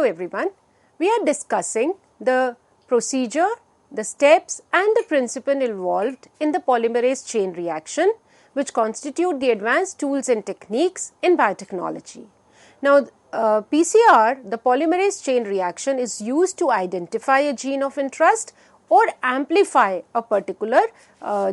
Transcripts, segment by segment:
everyone. We are discussing the procedure, the steps and the principle involved in the polymerase chain reaction, which constitute the advanced tools and techniques in biotechnology. Now, PCR, the polymerase chain reaction, is used to identify a gene of interest or amplify a particular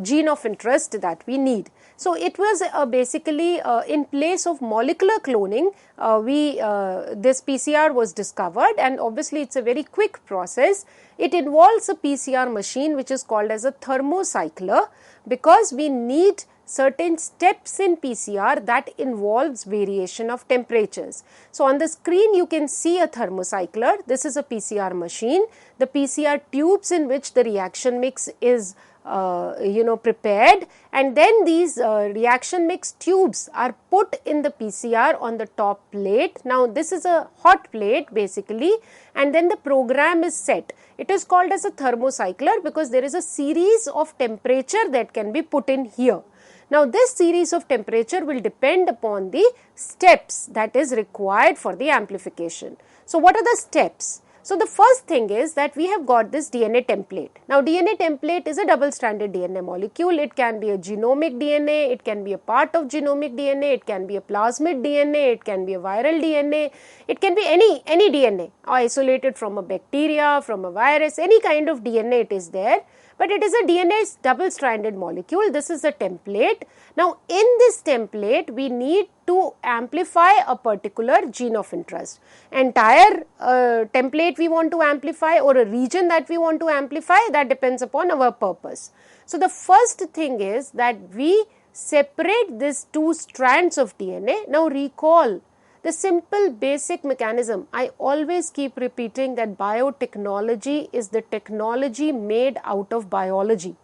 gene of interest that we need. So, it was basically in place of molecular cloning, this PCR was discovered, and obviously it is a very quick process. It involves a PCR machine which is called as a thermocycler, because we need certain steps in PCR that involves variation of temperatures. So, on the screen you can see a thermocycler. This is a PCR machine. The PCR tubes in which the reaction mix is prepared, and then these reaction mix tubes are put in the PCR on the top plate. Now, this is a hot plate basically, and then the program is set. It is called as a thermocycler because there is a series of temperature that can be put in here. Now, this series of temperature will depend upon the steps that is required for the amplification. So, what are the steps? So, the first thing is that we have got this DNA template. Now, DNA template is a double-stranded DNA molecule. It can be a genomic DNA, it can be a part of genomic DNA, it can be a plasmid DNA, it can be a viral DNA, it can be any DNA isolated from a bacteria, from a virus, any kind of DNA it is there. But it is a DNA double-stranded molecule. This is a template. Now, in this template, we need to amplify a particular gene of interest. Entire template we want to amplify, or a region that we want to amplify, that depends upon our purpose. So, the first thing is that we separate these two strands of DNA. Now, recall the simple basic mechanism. I always keep repeating that biotechnology is the technology made out of biology.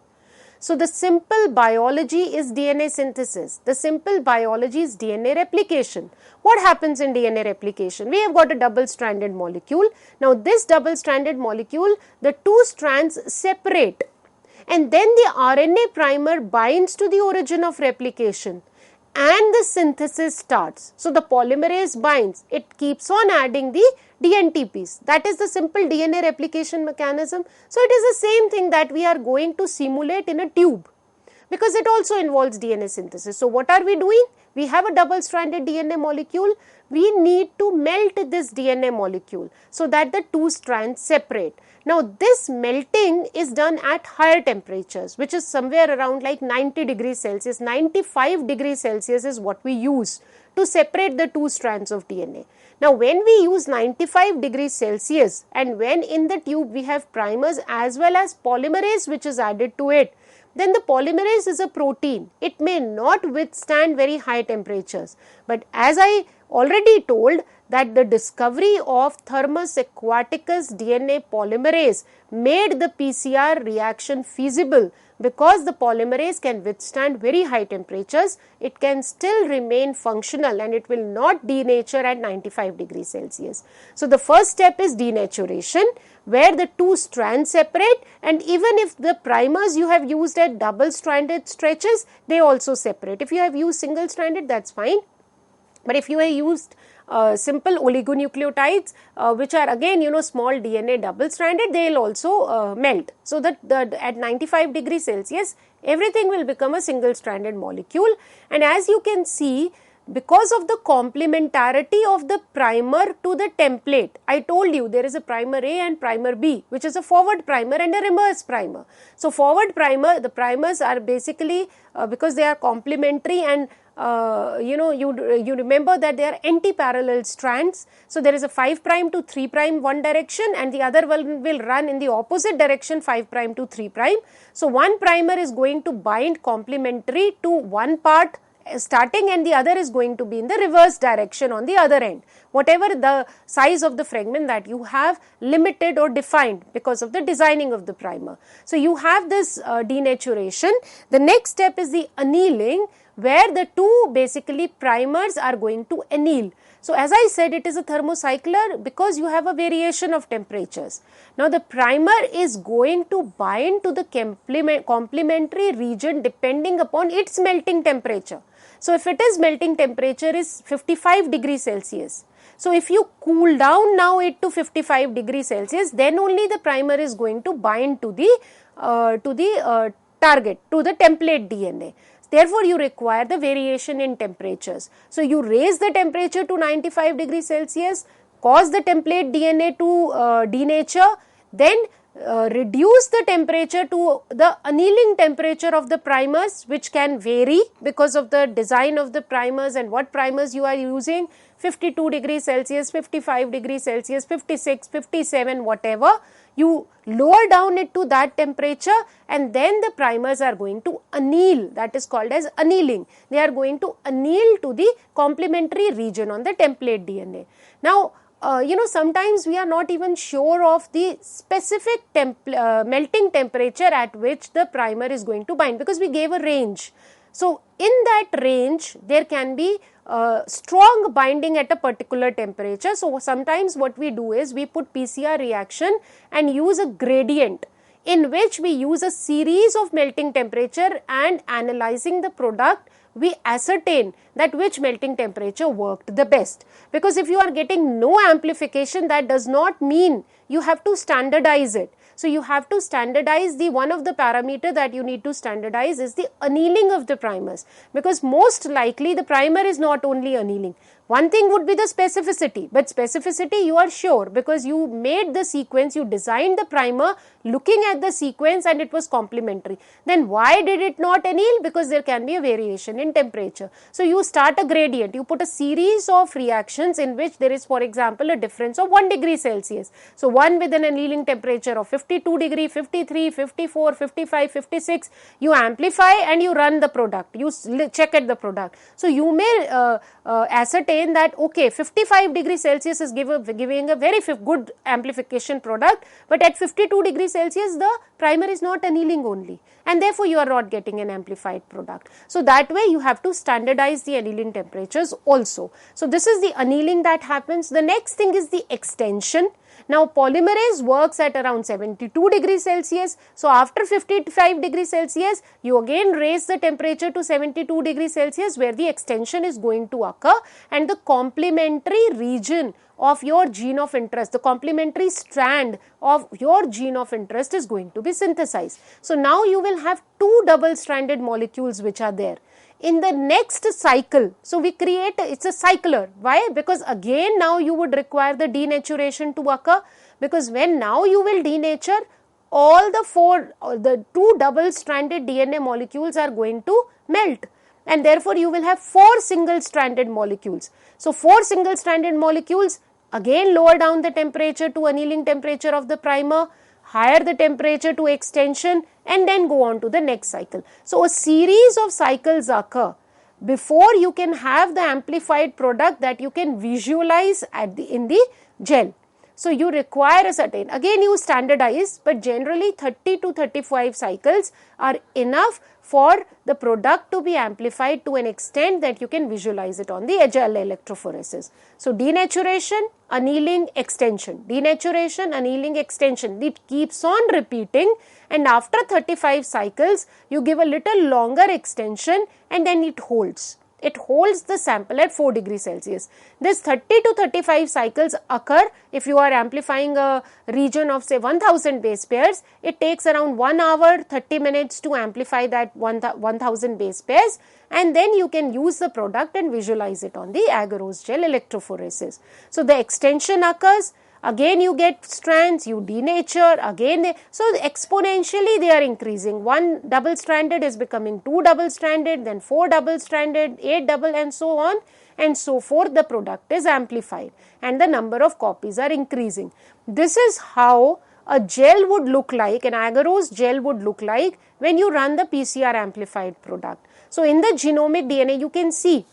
So, the simple biology is DNA synthesis. The simple biology is DNA replication. What happens in DNA replication? We have got a double-stranded molecule. Now, this double-stranded molecule, the two strands separate, and then the RNA primer binds to the origin of replication, and the synthesis starts. So, the polymerase binds, it keeps on adding the DNTPs. That is the simple DNA replication mechanism. So, it is the same thing that we are going to simulate in a tube, because it also involves DNA synthesis. So, what are we doing? We have a double-stranded DNA molecule. We need to melt this DNA molecule so that the two strands separate. Now, this melting is done at higher temperatures, which is somewhere around like 90 degrees Celsius. 95 degrees Celsius is what we use to separate the two strands of DNA. Now, when we use 95 degrees Celsius, and when in the tube we have primers as well as polymerase which is added to it, then the polymerase is a protein. It may not withstand very high temperatures, but as I already told, that the discovery of Thermus aquaticus DNA polymerase made the PCR reaction feasible, because the polymerase can withstand very high temperatures. It can still remain functional and it will not denature at 95 degrees Celsius. So, the first step is denaturation, where the two strands separate, and even if the primers you have used at double-stranded stretches, they also separate. If you have used single-stranded, that's fine. But if you have used simple oligonucleotides, which are again small DNA double-stranded, they will also melt. So, that at 95 degrees Celsius, everything will become a single-stranded molecule. And as you can see, because of the complementarity of the primer to the template, I told you there is a primer A and primer B, which is a forward primer and a reverse primer. So, forward primer, the primers are basically because they are complementary, and you remember that they are anti-parallel strands. So, there is a 5' to 3' one direction, and the other one will run in the opposite direction, 5' to 3'. So, one primer is going to bind complementary to one part starting, and the other is going to be in the reverse direction on the other end, whatever the size of the fragment that you have limited or defined because of the designing of the primer. So, you have this denaturation. The next step is the annealing, where the two basically primers are going to anneal. So, as I said, it is a thermocycler because you have a variation of temperatures. Now, the primer is going to bind to the complementary region depending upon its melting temperature. So if it is melting temperature is 55 degrees Celsius, so if you cool down now it to 55 degrees Celsius, then only the primer is going to bind to the target, to the template DNA. Therefore, you require the variation in temperatures. So you raise the temperature to 95 degrees Celsius, cause the template DNA to denature, then reduce the temperature to the annealing temperature of the primers, which can vary because of the design of the primers and what primers you are using, 52 degrees Celsius, 55 degrees Celsius, 56, 57, whatever. You lower down it to that temperature and then the primers are going to anneal, that is called as annealing. They are going to anneal to the complementary region on the template DNA. Now, sometimes we are not even sure of the specific melting temperature at which the primer is going to bind, because we gave a range. So in that range, there can be strong binding at a particular temperature. So sometimes what we do is we put PCR reaction and use a gradient in which we use a series of melting temperature, and analyzing the product, we ascertain that which melting temperature worked the best. Because if you are getting no amplification, that does not mean you have to standardize it. So you have to standardize one of the parameter that you need to standardize is the annealing of the primers, because most likely the primer is not only annealing. One thing would be the specificity, but specificity you are sure because you made the sequence, you designed the primer looking at the sequence and it was complementary. Then why did it not anneal? Because there can be a variation in temperature. So you start a gradient, you put a series of reactions in which there is, for example, a difference of 1 degree Celsius. So one with an annealing temperature of 52 degree, 53, 54, 55, 56, you amplify and you run the product, you check at the product. So you may ascertain that okay, 55 degrees Celsius is giving a very good amplification product, but at 52 degrees Celsius the primer is not annealing only, and therefore you are not getting an amplified product. So that way you have to standardize the annealing temperatures also. So this is the annealing that happens. The next thing is the extension. Now polymerase works at around 72 degrees Celsius. So after 55 degrees Celsius, you again raise the temperature to 72 degrees Celsius where the extension is going to occur, and the complementary region of your gene of interest, the complementary strand of your gene of interest is going to be synthesized. So now you will have two double-stranded molecules which are there. In the next cycle, so we create, it's a cycler. Why? Because again now you would require the denaturation to occur, because when now you will denature, all the two double-stranded DNA molecules are going to melt, and therefore you will have 4 single-stranded molecules. So 4 single-stranded molecules, again lower down the temperature to annealing temperature of the primer, higher the temperature to extension, and then go on to the next cycle. So a series of cycles occur before you can have the amplified product that you can visualize in the gel. So you require a certain, again you standardize, but generally 30 to 35 cycles are enough for the product to be amplified to an extent that you can visualize it on the gel electrophoresis. So denaturation, annealing, extension, denaturation, annealing, extension, it keeps on repeating, and after 35 cycles you give a little longer extension and then it holds. It holds the sample at 4 degrees Celsius. This 30 to 35 cycles occur if you are amplifying a region of say 1000 base pairs. It takes around 1 hour 30 minutes to amplify that 1000 base pairs, and then you can use the product and visualize it on the agarose gel electrophoresis. So the extension occurs. Again you get strands, you denature, again so exponentially they are increasing. 1 double-stranded is becoming 2 double-stranded, then 4 double-stranded, 8 double, and so on and so forth. The product is amplified and the number of copies are increasing. This is how a gel would look like, an agarose gel would look like when you run the PCR amplified product. So in the genomic DNA you can see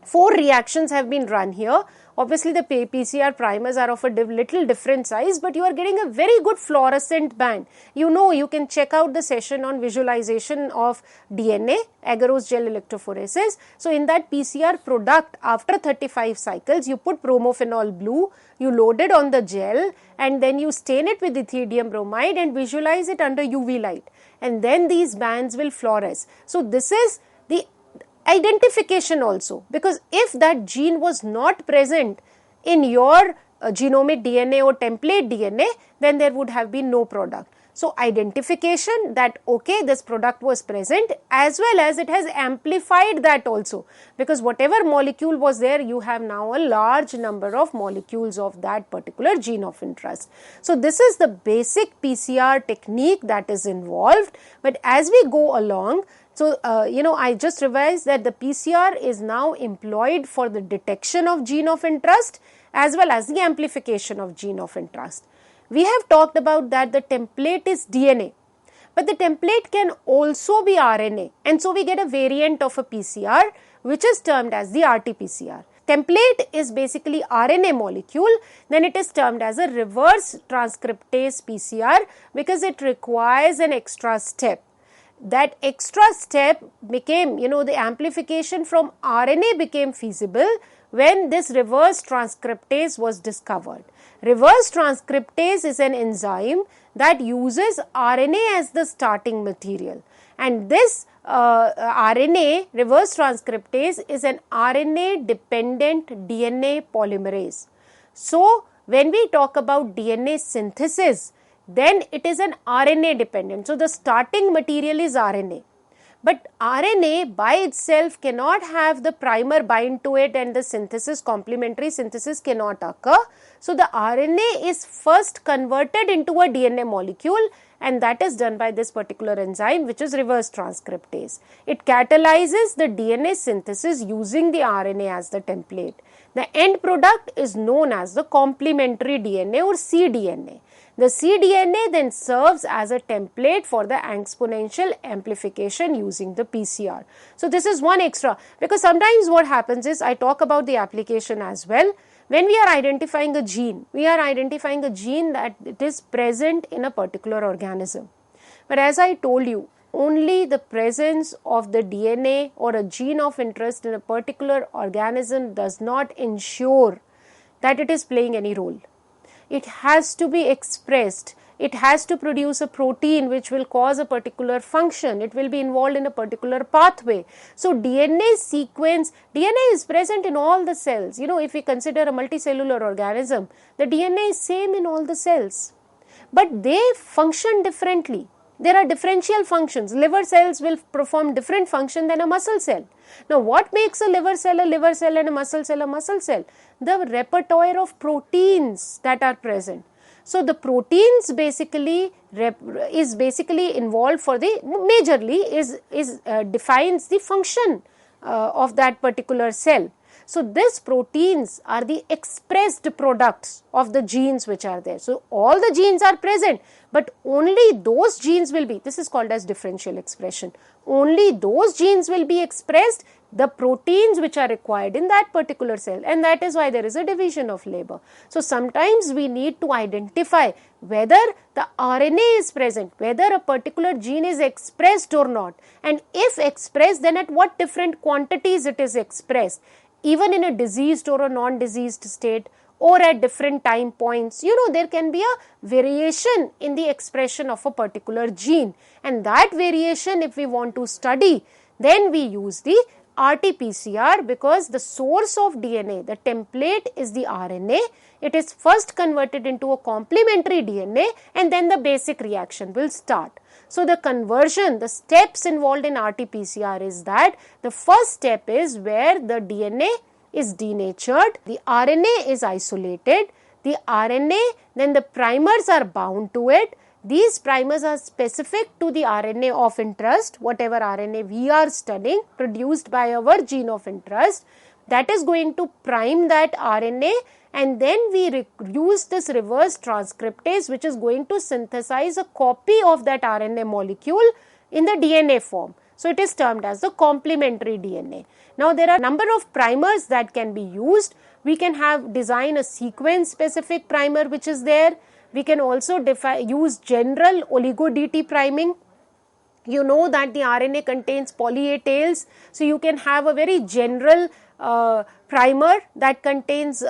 4 reactions have been run here. Obviously the PCR primers are of a little different size, but you are getting a very good fluorescent band. You can check out the session on visualization of DNA, agarose gel electrophoresis. So in that PCR product, after 35 cycles, you put bromophenol blue, you load it on the gel, and then you stain it with ethidium bromide and visualize it under UV light. And then these bands will fluoresce. So this is the identification also, because if that gene was not present in your genomic DNA or template DNA, then there would have been no product. So, identification that okay, this product was present, as well as it has amplified that also, because whatever molecule was there, you have now a large number of molecules of that particular gene of interest. So, this is the basic PCR technique that is involved, but as we go along, so, I just revised that the PCR is now employed for the detection of gene of interest as well as the amplification of gene of interest. We have talked about that the template is DNA, but the template can also be RNA, and so we get a variant of a PCR which is termed as the RT-PCR. Template is basically RNA molecule, then it is termed as a reverse transcriptase PCR because it requires an extra step. That extra step became, the amplification from RNA became feasible when this reverse transcriptase was discovered. Reverse transcriptase is an enzyme that uses RNA as the starting material, and this RNA, reverse transcriptase, is an RNA dependent DNA polymerase. So, when we talk about DNA synthesis, then it is an RNA dependent. So, the starting material is RNA. But RNA by itself cannot have the primer bind to it and the synthesis, complementary synthesis cannot occur. So, the RNA is first converted into a DNA molecule, and that is done by this particular enzyme which is reverse transcriptase. It catalyzes the DNA synthesis using the RNA as the template. The end product is known as the complementary DNA or cDNA. The cDNA then serves as a template for the exponential amplification using the PCR. So, this is one extra, because sometimes what happens is, I talk about the application as well. When we are identifying a gene, we are identifying a gene that it is present in a particular organism. But as I told you, only the presence of the DNA or a gene of interest in a particular organism does not ensure that it is playing any role. It has to be expressed. It has to produce a protein which will cause a particular function. It will be involved in a particular pathway. So, DNA sequence, DNA is present in all the cells. If we consider a multicellular organism, the DNA is same in all the cells, but they function differently. There are differential functions. Liver cells will perform different function than a muscle cell. Now, what makes a liver cell and a muscle cell a muscle cell? The repertoire of proteins that are present. So, the proteins basically is basically involved for the majorly defines the function of that particular cell. So, these proteins are the expressed products of the genes which are there. So, all the genes are present, but only those genes will be, this is called as differential expression, only those genes will be expressed, the proteins which are required in that particular cell, and that is why there is a division of labor. So, sometimes we need to identify whether the RNA is present, whether a particular gene is expressed or not, and if expressed, then at what different quantities it is expressed, even in a diseased or a non-diseased state, or at different time points. There can be a variation in the expression of a particular gene, and that variation, if we want to study, then we use the RT-PCR, because the source of DNA, the template, is the RNA. It is first converted into a complementary DNA, and then the basic reaction will start. So, the conversion, the steps involved in RT-PCR is that the first step is where the DNA is denatured, the RNA is isolated, the RNA, then the primers are bound to it. These primers are specific to the RNA of interest, whatever RNA we are studying, produced by our gene of interest, that is going to prime that RNA, and then we use this reverse transcriptase which is going to synthesize a copy of that RNA molecule in the DNA form. So, it is termed as the complementary DNA. Now, there are a number of primers that can be used. We can design a sequence specific primer which is there. We can also use general oligo-DT priming. You know that the RNA contains poly A tails, so you can have a very general primer that contains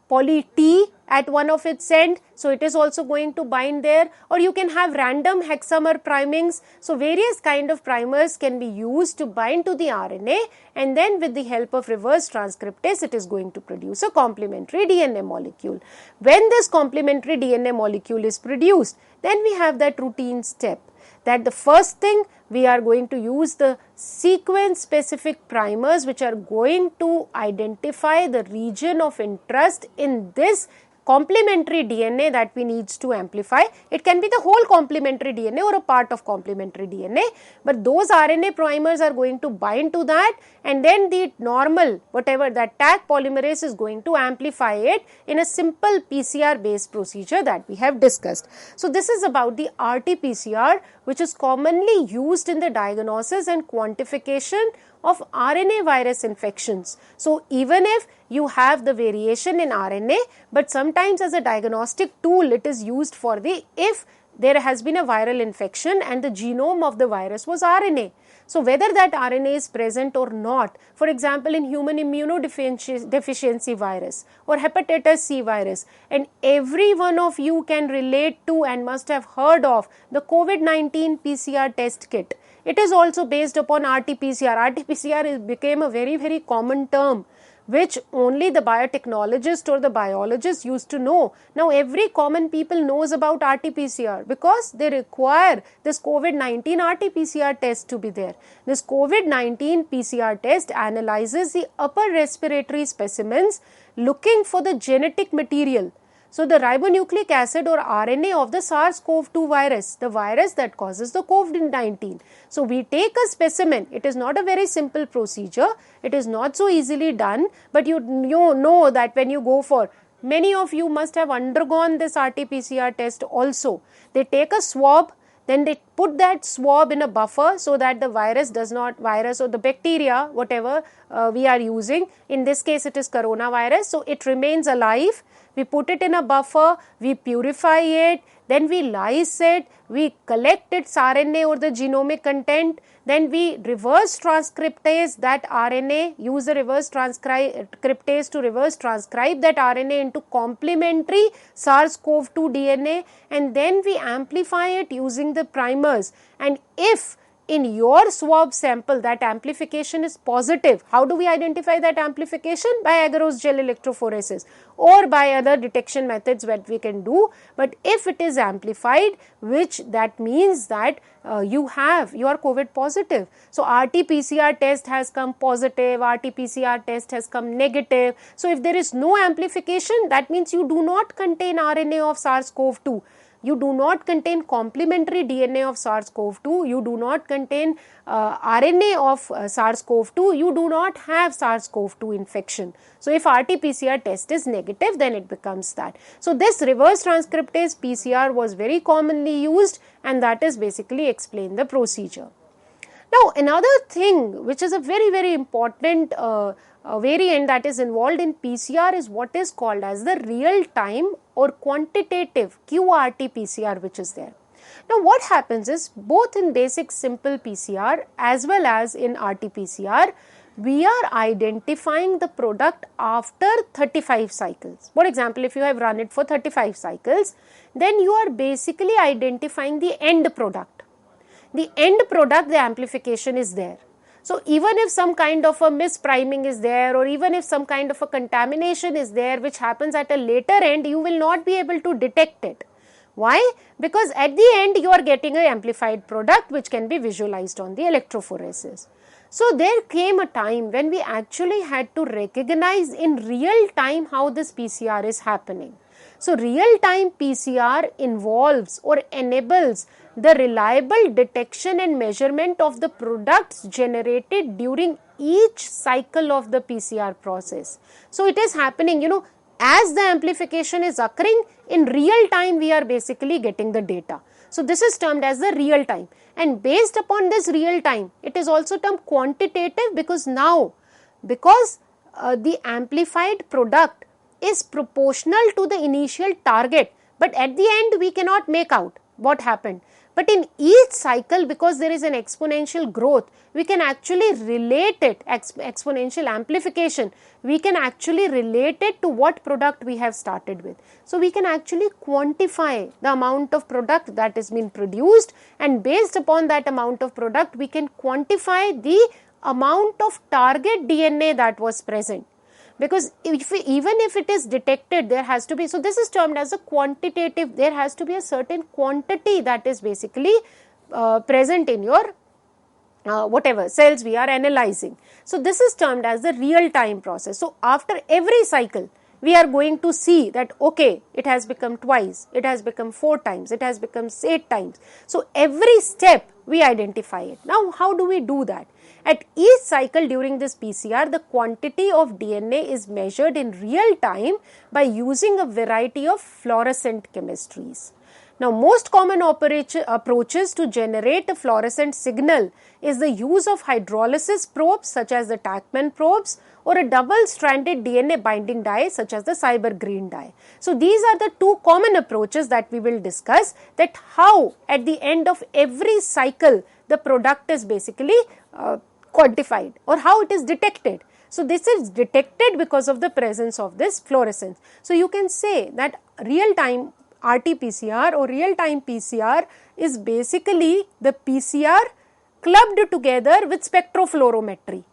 poly T at one of its end, so it is also going to bind there, or you can have random hexamer primings. So various kind of primers can be used to bind to the RNA, and then with the help of reverse transcriptase it is going to produce a complementary DNA molecule. When this complementary DNA molecule is produced, then we have that routine step, that the first thing we are going to use the sequence specific primers which are going to identify the region of interest in this complementary DNA that we needs to amplify. It can be the whole complementary DNA or a part of complementary DNA, but those RNA primers are going to bind to that, and then the normal whatever that Taq polymerase is going to amplify it in a simple PCR based procedure that we have discussed. So this is about the RT-PCR, which is commonly used in the diagnosis and quantification of RNA virus infections. So even if you have the variation in RNA, but sometimes as a diagnostic tool it is used for the if there has been a viral infection and the genome of the virus was RNA. So whether that RNA is present or not, for example in human immunodeficiency virus or hepatitis C virus, and every one of you can relate to and must have heard of the COVID-19 PCR test kit. It is also based upon RT-PCR. RT-PCR became a very, very common term which only the biotechnologist or the biologist used to know. Now every common people knows about RT-PCR because they require this COVID-19 RT-PCR test to be there. This COVID-19 PCR test analyzes the upper respiratory specimens looking for the genetic material. So the ribonucleic acid or RNA of the SARS-CoV-2 virus, the virus that causes the COVID-19. So we take a specimen. It is not a very simple procedure. It is not so easily done, but you know that when you go for, many of you must have undergone this RT-PCR test also. They take a swab, then they put that swab in a buffer so that the virus or the bacteria, whatever we are using, in this case it is coronavirus, so it remains alive. We put it in a buffer, we purify it, then we lyse it, we collect its RNA or the genomic content, then we reverse transcriptase that RNA, use the reverse transcriptase to reverse transcribe that RNA into complementary SARS-CoV-2 DNA, and then we amplify it using the primers. And if in your swab sample that amplification is positive, how do we identify that amplification? By agarose gel electrophoresis or by other detection methods that we can do. But if it is amplified, which that means that you are COVID positive. So RT-PCR test has come positive, RT-PCR test has come negative. So if there is no amplification, that means you do not contain RNA of SARS-CoV-2. You do not contain complementary DNA of SARS-CoV-2, you do not contain RNA of SARS-CoV-2, you do not have SARS-CoV-2 infection. So if RT-PCR test is negative, then it becomes that. So this reverse transcriptase PCR was very commonly used, and that is basically explain the procedure. Now another thing which is a very, very important variant that is involved in PCR is what is called as the real-time or quantitative QRT-PCR which is there. Now what happens is, both in basic simple PCR as well as in RT-PCR, we are identifying the product after 35 cycles. For example, if you have run it for 35 cycles, then you are basically identifying the end product. The end product, the amplification is there. So even if some kind of a mispriming is there, or even if some kind of a contamination is there which happens at a later end, you will not be able to detect it. Why? Because at the end you are getting an amplified product which can be visualized on the electrophoresis. So there came a time when we actually had to recognize in real time how this PCR is happening. So real-time PCR involves or enables the reliable detection and measurement of the products generated during each cycle of the PCR process. So it is happening, as the amplification is occurring, in real time we are basically getting the data. So this is termed as the real time, and based upon this real time, it is also termed quantitative because the amplified product is proportional to the initial target, but at the end we cannot make out what happened. But in each cycle, because there is an exponential growth, we can actually relate it, exponential amplification, we can actually relate it to what product we have started with. So we can actually quantify the amount of product that has been produced, and based upon that amount of product, we can quantify the amount of target DNA that was present. Because even if it is detected, there has to be, so this is termed as a quantitative, there has to be a certain quantity that is basically present in your whatever cells we are analyzing. So this is termed as the real time process. So after every cycle, we are going to see that, okay, it has become twice, it has become 4 times, it has become 8 times. So every step we identify it. Now how do we do that? At each cycle during this PCR, the quantity of DNA is measured in real time by using a variety of fluorescent chemistries. Now, most common approaches to generate a fluorescent signal is the use of hydrolysis probes such as the Tachman probes, or a double-stranded DNA binding dye such as the CyberGreen dye. So these are the 2 common approaches that we will discuss, that how at the end of every cycle the product is basically quantified, or how it is detected. So this is detected because of the presence of this fluorescence. So you can say that real-time RT-PCR or real-time PCR is basically the PCR clubbed together with spectrophlorometry,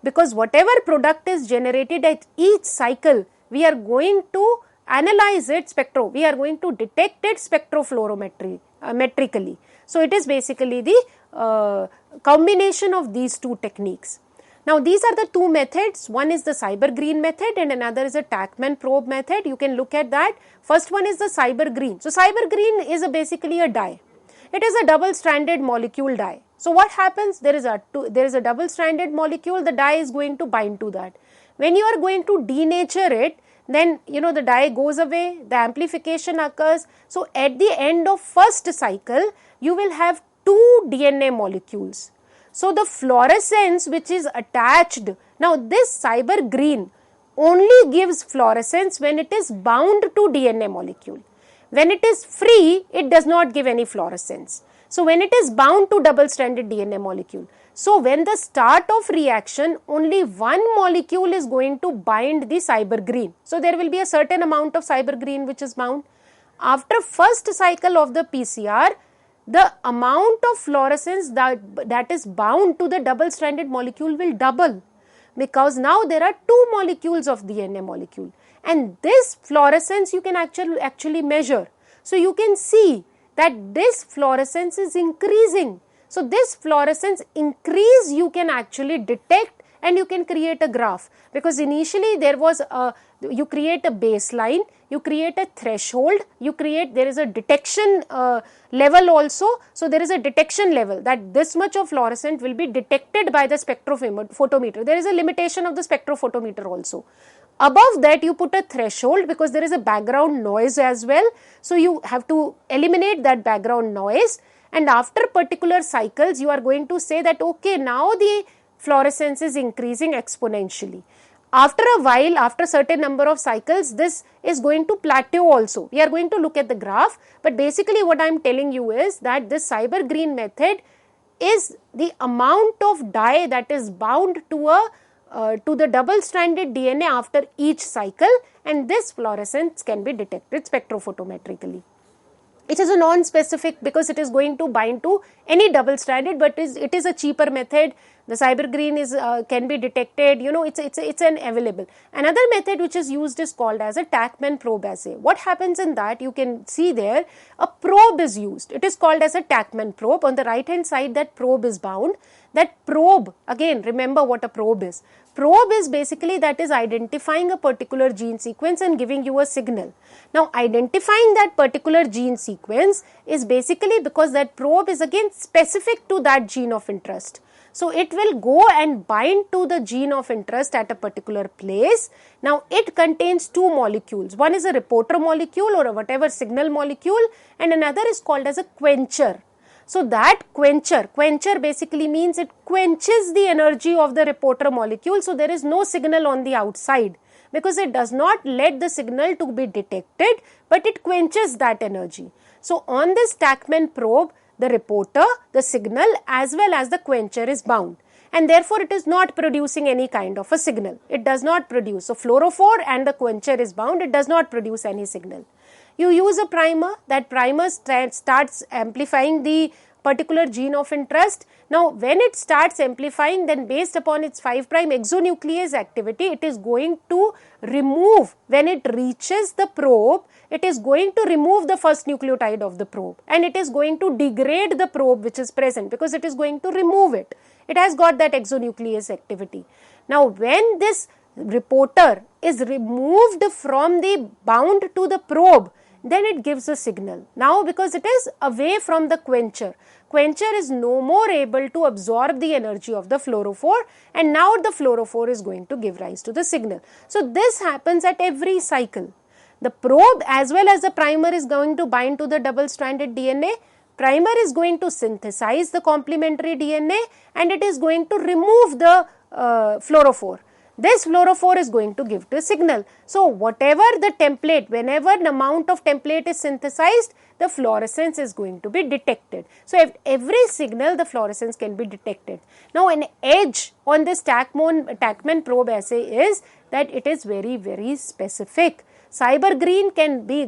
because whatever product is generated at each cycle, we are going to analyze it we are going to detect it spectrophlorometrically. So it is basically the combination of these 2 techniques. Now these are the 2 methods. One is the CyberGreen method and another is a Tachman probe method. You can look at that. First one is the CyberGreen. So CyberGreen is basically a dye. It is a double-stranded molecule dye. So what happens? There is a double-stranded molecule. The dye is going to bind to that. When you are going to denature it, then the dye goes away, the amplification occurs. So at the end of first cycle, you will have 2 DNA molecules. So the fluorescence which is attached, now this CyberGreen only gives fluorescence when it is bound to DNA molecule. When it is free, it does not give any fluorescence. So when it is bound to double-stranded DNA molecule, so when the start of reaction, only one molecule is going to bind the CyberGreen. So there will be a certain amount of CyberGreen which is bound. After first cycle of the PCR, the amount of fluorescence that is bound to the double-stranded molecule will double, because now there are 2 molecules of DNA molecule, and this fluorescence you can actually measure. So you can see that this fluorescence is increasing. So this fluorescence increase you can actually detect, and you can create a graph, because initially there was you create a baseline, you create a threshold, there is a detection level also. So there is a detection level that this much of fluorescent will be detected by the spectrophotometer. There is a limitation of the spectrophotometer also. Above that you put a threshold, because there is a background noise as well. So you have to eliminate that background noise, and after particular cycles you are going to say that, okay, now the fluorescence is increasing exponentially. After a while, after certain number of cycles, this is going to plateau also. We are going to look at the graph, but basically what I am telling you is that this CyberGreen method is the amount of dye that is bound to the double-stranded DNA after each cycle, and this fluorescence can be detected spectrophotometrically. It is a non-specific, because it is going to bind to any double-stranded, but it is a cheaper method. The CyberGreen can be detected, it's an available. Another method which is used is called as a Tachman probe assay. What happens in that? You can see there a probe is used. It is called as a Tachman probe. On the right hand side, that probe is bound. That probe, again, remember what a probe is. Probe is basically that is identifying a particular gene sequence and giving you a signal. Now, identifying that particular gene sequence is basically because that probe is again specific to that gene of interest. So it will go and bind to the gene of interest at a particular place. Now it contains 2 molecules. One is a reporter molecule or a whatever signal molecule, and another is called as a quencher. So that quencher basically means it quenches the energy of the reporter molecule. So there is no signal on the outside, because it does not let the signal to be detected, but it quenches that energy. So on this Tachman probe, the reporter, the signal as well as the quencher is bound, and therefore it is not producing any kind of a signal. It does not produce. So fluorophore and the quencher is bound, it does not produce any signal. You use a primer, that primer starts amplifying the particular gene of interest. Now when it starts amplifying, then based upon its 5' exonuclease activity, it is going to remove, when it reaches the probe, it is going to remove the first nucleotide of the probe, and it is going to degrade the probe which is present, because it is going to remove it. It has got that exonuclease activity. Now when this reporter is removed from the bound to the probe, then it gives a signal. Now because it is away from the quencher is no more able to absorb the energy of the fluorophore, and now the fluorophore is going to give rise to the signal. So this happens at every cycle. The probe as well as the primer is going to bind to the double-stranded DNA. Primer is going to synthesize the complementary DNA, and it is going to remove the fluorophore. This fluorophore is going to give the signal. So whatever the template, whenever an amount of template is synthesized, the fluorescence is going to be detected. So at every signal, the fluorescence can be detected. Now an edge on this Tachman probe assay is that it is very, very specific. Cyber-green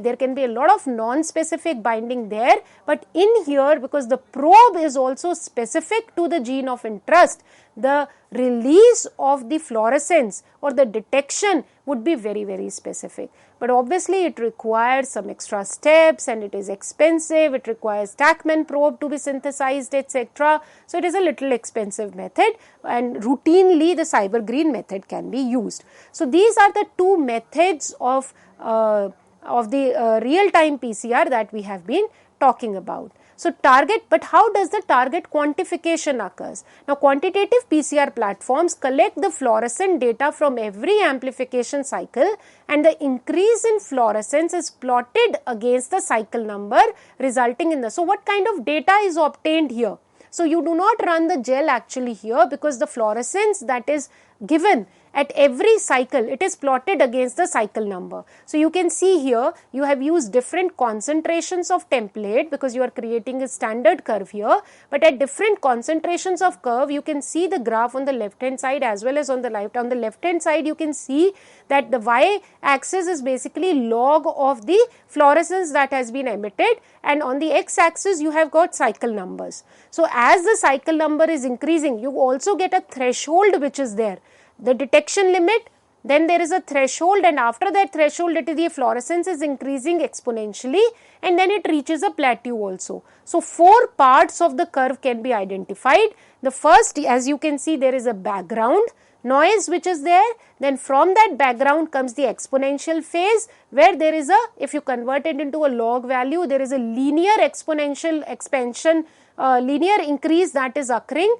there can be a lot of non-specific binding there, but in here, because the probe is also specific to the gene of interest, the release of the fluorescence or the detection would be very, very specific. But obviously it requires some extra steps, and it is expensive. It requires Tachman probe to be synthesized, etc. So it is a little expensive method, and routinely the cyber-green method can be used. So these are the two methods of the real-time PCR that we have been talking about. So target, but how does the target quantification occurs? Now quantitative PCR platforms collect the fluorescent data from every amplification cycle, and the increase in fluorescence is plotted against the cycle number, resulting in the, so what kind of data is obtained here? So you do not run the gel actually here, because the fluorescence that is given at every cycle, it is plotted against the cycle number. So you can see here, you have used different concentrations of template, because you are creating a standard curve here, but at different concentrations of curve, you can see the graph on the left hand side as well as on the right. On the left hand side, you can see that the y-axis is basically log of the fluorescence that has been emitted, and on the x-axis, you have got cycle numbers. So as the cycle number is increasing, you also get a threshold which is there. The detection limit, then there is a threshold, and after that threshold, the fluorescence is increasing exponentially, and then it reaches a plateau also. So 4 parts of the curve can be identified. The first, as you can see, there is a background noise which is there. Then from that background comes the exponential phase, where there is a, if you convert it into a log value, there is a linear exponential expansion, linear increase that is occurring.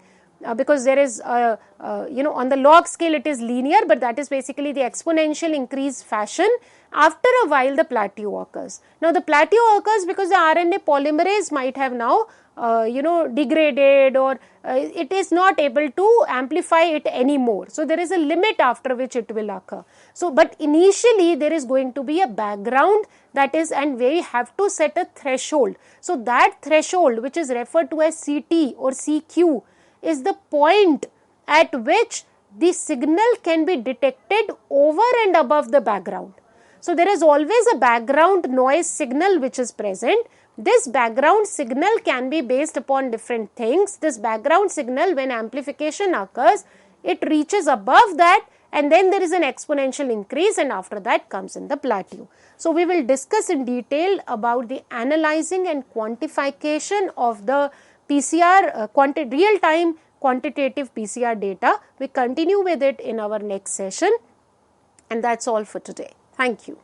Because there is, on the log scale it is linear, but that is basically the exponential increase fashion. After a while, the plateau occurs. Now, the plateau occurs because the RNA polymerase might have now, degraded, or it is not able to amplify it anymore. So, there is a limit after which it will occur. So, but initially there is going to be a background, that is, and we have to set a threshold. So, that threshold, which is referred to as CT or CQ, is the point at which the signal can be detected over and above the background. So there is always a background noise signal which is present. This background signal can be based upon different things. This background signal, when amplification occurs, it reaches above that, and then there is an exponential increase, and after that comes in the plateau. So we will discuss in detail about the analyzing and quantification of the PCR, real-time quantitative PCR data. We continue with it in our next session, and that's all for today. Thank you.